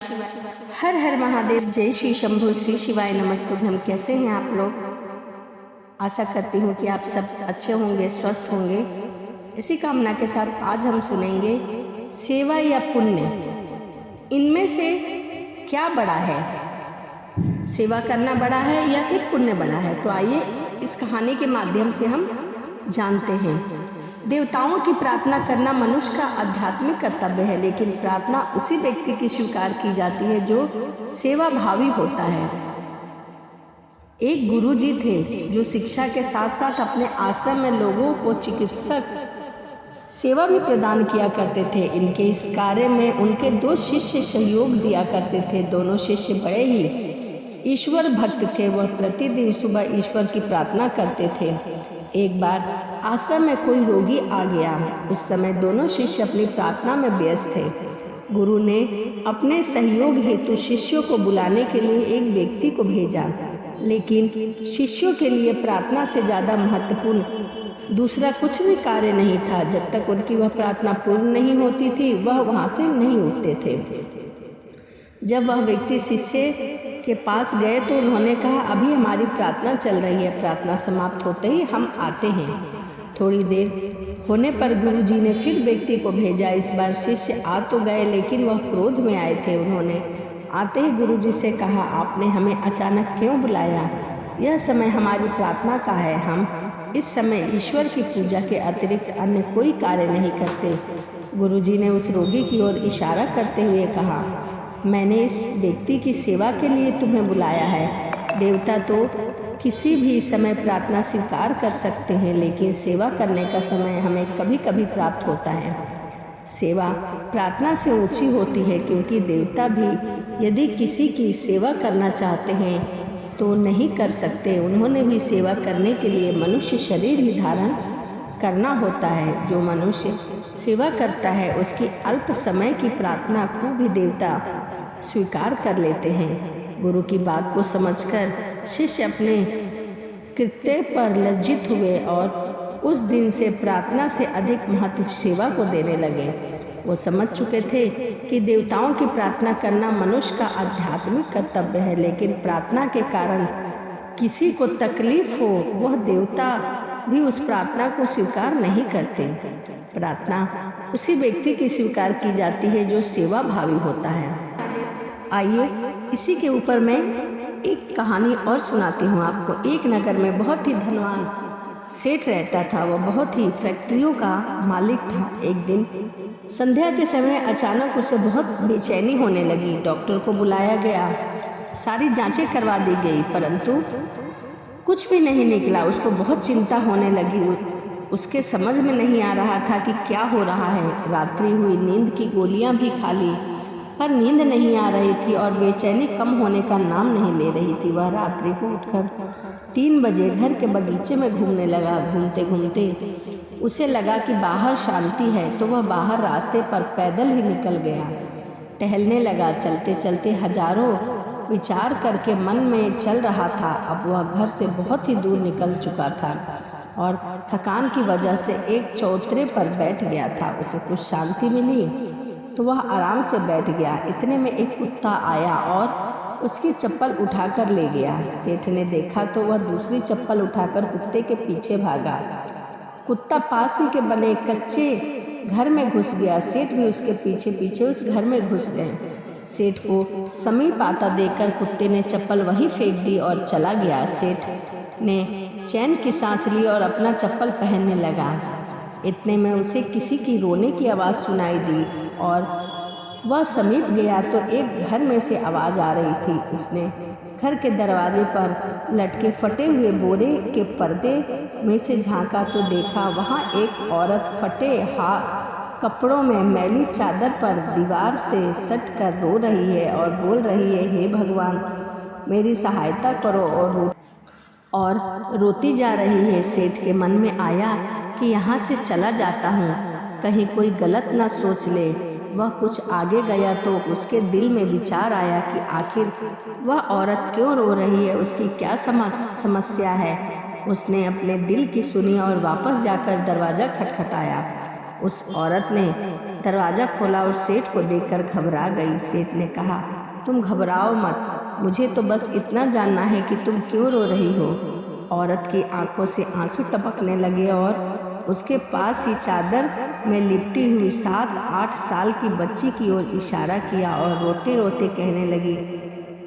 हर हर महादेव। जय श्री शंभु, श्री शिवाय नमस्तुभ्यम। कैसे हैं आप लोग? आशा करती हूँ कि आप सब अच्छे होंगे, स्वस्थ होंगे। इसी कामना के साथ आज हम सुनेंगे सेवा या पुण्य, इनमें से क्या बड़ा है? सेवा करना बड़ा है या फिर पुण्य बड़ा है? तो आइए इस कहानी के माध्यम से हम जानते हैं। देवताओं की प्रार्थना करना मनुष्य का आध्यात्मिक कर्तव्य है, लेकिन प्रार्थना उसी व्यक्ति की स्वीकार की जाती है जो सेवा भावी होता है। एक गुरुजी थे जो शिक्षा के साथ साथ अपने आश्रम में लोगों को चिकित्सक सेवा भी प्रदान किया करते थे। इनके इस कार्य में उनके दो शिष्य सहयोग दिया करते थे। दोनों शिष्य बड़े ही ईश्वर भक्त थे। वह प्रतिदिन सुबह ईश्वर की प्रार्थना करते थे। एक बार आश्रम में कोई रोगी आ गया। उस समय दोनों शिष्य अपनी प्रार्थना में व्यस्त थे। गुरु ने अपने सहयोग हेतु शिष्यों को बुलाने के लिए एक व्यक्ति को भेजा, लेकिन शिष्यों के लिए प्रार्थना से ज़्यादा महत्वपूर्ण दूसरा कुछ भी कार्य नहीं था। जब तक उनकी वह प्रार्थना पूर्ण नहीं होती थी, वह वहाँ से नहीं उठते थे। जब वह व्यक्ति शिष्य के पास गए तो उन्होंने कहा, अभी हमारी प्रार्थना चल रही है, प्रार्थना समाप्त होते ही हम आते हैं। थोड़ी देर होने पर गुरुजी ने फिर व्यक्ति को भेजा। इस बार शिष्य आ तो गए, लेकिन वह क्रोध में आए थे। उन्होंने आते ही गुरुजी से कहा, आपने हमें अचानक क्यों बुलाया? यह समय हमारी प्रार्थना का है। हम इस समय ईश्वर की पूजा के अतिरिक्त अन्य कोई कार्य नहीं करते। गुरुजी ने उस रोगी की ओर इशारा करते हुए कहा, मैंने इस व्यक्ति की सेवा के लिए तुम्हें बुलाया है। देवता तो किसी भी समय प्रार्थना स्वीकार कर सकते हैं, लेकिन सेवा करने का समय हमें कभी कभी प्राप्त होता है। सेवा प्रार्थना से ऊंची होती है, क्योंकि देवता भी यदि किसी की सेवा करना चाहते हैं तो नहीं कर सकते। उन्होंने भी सेवा करने के लिए मनुष्य शरीर ही धारण करना होता है। जो मनुष्य सेवा करता है उसकी अल्प समय की प्रार्थना को भी देवता स्वीकार कर लेते हैं। गुरु की बात को समझकर शिष्य अपने कृत्य पर लज्जित हुए और उस दिन से प्रार्थना से अधिक महत्व सेवा को देने लगे। वो समझ चुके थे कि देवताओं की प्रार्थना करना मनुष्य का आध्यात्मिक कर्तव्य है, लेकिन प्रार्थना के कारण किसी को तकलीफ हो, वह देवता भी उस प्रार्थना को स्वीकार नहीं करते। प्रार्थना उसी व्यक्ति की स्वीकार की जाती है जो सेवा भावी होता है। आइए इसी के ऊपर मैं एक कहानी और सुनाती हूँ आपको। एक नगर में बहुत ही धनवान सेठ रहता था। वह बहुत ही फैक्ट्रियों का मालिक था। एक दिन संध्या के समय अचानक उसे बहुत बेचैनी होने लगी। डॉक्टर को बुलाया गया, सारी जांचें करवा दी गई, परंतु कुछ भी नहीं निकला। उसको बहुत चिंता होने लगी। उसके समझ में नहीं आ रहा था कि क्या हो रहा है। रात्रि हुई, नींद की गोलियां भी खा ली, पर नींद नहीं आ रही थी और बेचैनी कम होने का नाम नहीं ले रही थी। वह रात्रि को उठकर 3 बजे घर के बगीचे में घूमने लगा। घूमते घूमते उसे लगा कि बाहर शांति है, तो वह बाहर रास्ते पर पैदल ही निकल गया। टहलने लगा। चलते चलते हजारों विचार करके मन में चल रहा था। अब वह घर से बहुत ही दूर निकल चुका था और थकान की वजह से एक चौतरे पर बैठ गया था। उसे कुछ शांति मिली तो वह आराम से बैठ गया। इतने में एक कुत्ता आया और उसकी चप्पल उठाकर ले गया। सेठ ने देखा तो वह दूसरी चप्पल उठाकर कुत्ते के पीछे भागा। कुत्ता पास ही के बने कच्चे घर में घुस गया। सेठ भी उसके पीछे पीछे उस घर में घुस गए। सेठ को समीप आता देखकर कुत्ते ने चप्पल वहीं फेंक दी और चला गया। सेठ ने चैन की सांस ली और अपना चप्पल पहनने लगा। इतने में उसे किसी की रोने की आवाज़ सुनाई दी और वह समीप गया तो एक घर में से आवाज़ आ रही थी। उसने घर के दरवाजे पर लटके फटे हुए बोरे के पर्दे में से झांका तो देखा वहाँ एक औरत फटे कपड़ों में मैली चादर पर दीवार से सट कर रो रही है और बोल रही है, हे भगवान मेरी सहायता करो, और रोती जा रही है। सेठ के मन में आया कि यहाँ से चला जाता हूँ, कहीं कोई गलत ना सोच ले। वह कुछ आगे गया तो उसके दिल में विचार आया कि आखिर वह औरत क्यों रो रही है, उसकी क्या समस्या है। उसने अपने दिल की सुनी और वापस जाकर दरवाज़ा खटखटाया। उस औरत ने दरवाज़ा खोला और सेठ को देखकर घबरा गई। सेठ ने कहा, तुम घबराओ मत, मुझे तो बस इतना जानना है कि तुम क्यों रो रही हो। औरत की आंखों से आंसू टपकने लगे और उसके पास ही चादर में लिपटी हुई 7-8 साल की बच्ची की ओर इशारा किया और रोते रोते कहने लगी,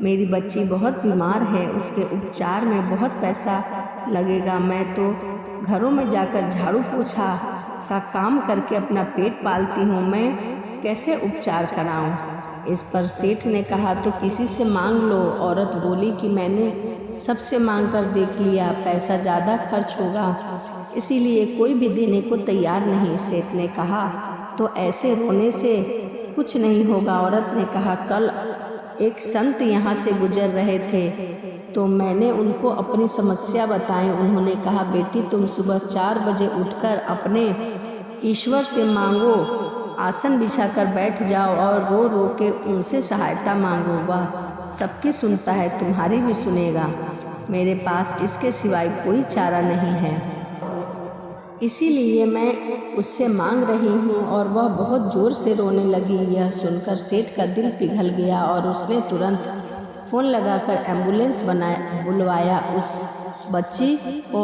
मेरी बच्ची बहुत बीमार है, उसके उपचार में बहुत पैसा लगेगा। मैं तो घरों में जाकर झाड़ू पोछा का काम करके अपना पेट पालती हूँ, मैं कैसे उपचार कराऊँ। इस पर सेठ ने कहा, तो किसी से मांग लो। औरत बोली कि मैंने सबसे मांग कर देख लिया, पैसा ज़्यादा खर्च होगा, इसीलिए कोई भी देने को तैयार नहीं। सेठ ने कहा, तो ऐसे रोने से कुछ नहीं होगा। औरत ने कहा, कल एक संत यहाँ से गुजर रहे थे तो मैंने उनको अपनी समस्या बताई। उन्होंने कहा, बेटी तुम सुबह 4 बजे उठकर अपने ईश्वर से मांगो, आसन बिछाकर बैठ जाओ और रो रो के उनसे सहायता मांगो, वह सबकी सुनता है, तुम्हारी भी सुनेगा। मेरे पास इसके सिवाय कोई चारा नहीं है, इसीलिए मैं उससे मांग रही हूँ। और वह बहुत ज़ोर से रोने लगी। यह सुनकर सेठ का दिल पिघल गया और उसने तुरंत फ़ोन लगाकर एम्बुलेंस बुलवाया। उस बच्ची को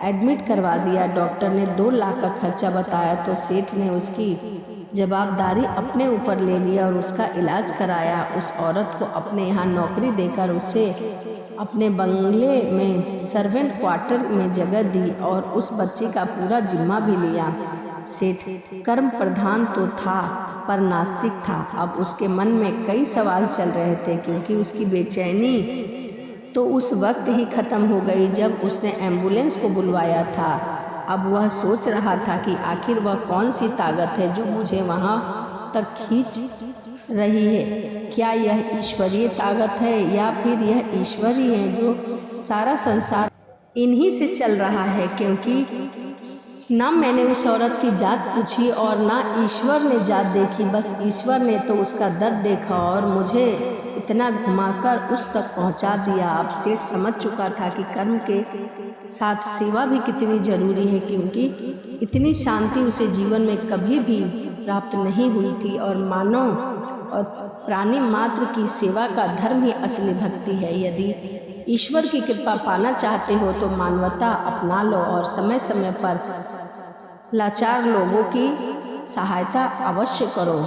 एडमिट करवा दिया। डॉक्टर ने 2 लाख का खर्चा बताया तो सेठ ने उसकी जवाबदारी अपने ऊपर ले लिया और उसका इलाज कराया। उस औरत को अपने यहाँ नौकरी देकर उसे अपने बंगले में सर्वेंट क्वार्टर में जगह दी और उस बच्ची का पूरा जिम्मा भी लिया। सेठ कर्म प्रधान तो था पर नास्तिक था। अब उसके मन में कई सवाल चल रहे थे, क्योंकि उसकी बेचैनी तो उस वक्त ही खत्म हो गई जब उसने एम्बुलेंस को बुलवाया था। अब वह सोच रहा था कि आखिर वह कौन सी ताकत है जो मुझे वहाँ तक खींच रही है। क्या यह ईश्वरीय ताकत है या फिर यह ईश्वर ही है जो सारा संसार इन्हीं से चल रहा है। क्योंकि ना मैंने उस औरत की जात पूछी और ना ईश्वर ने जात देखी, बस ईश्वर ने तो उसका दर्द देखा और मुझे इतना घुमाकर उस तक पहुंचा दिया। अब सेठ समझ चुका था कि कर्म के साथ सेवा भी कितनी जरूरी है, क्योंकि इतनी शांति उसे जीवन में कभी भी प्राप्त नहीं हुई थी। और मानव और प्राणी मात्र की सेवा का धर्म ही असली भक्ति है। यदि ईश्वर की कृपा पाना चाहते हो तो मानवता अपना लो और समय समय पर लाचार लोगों की सहायता अवश्य करो।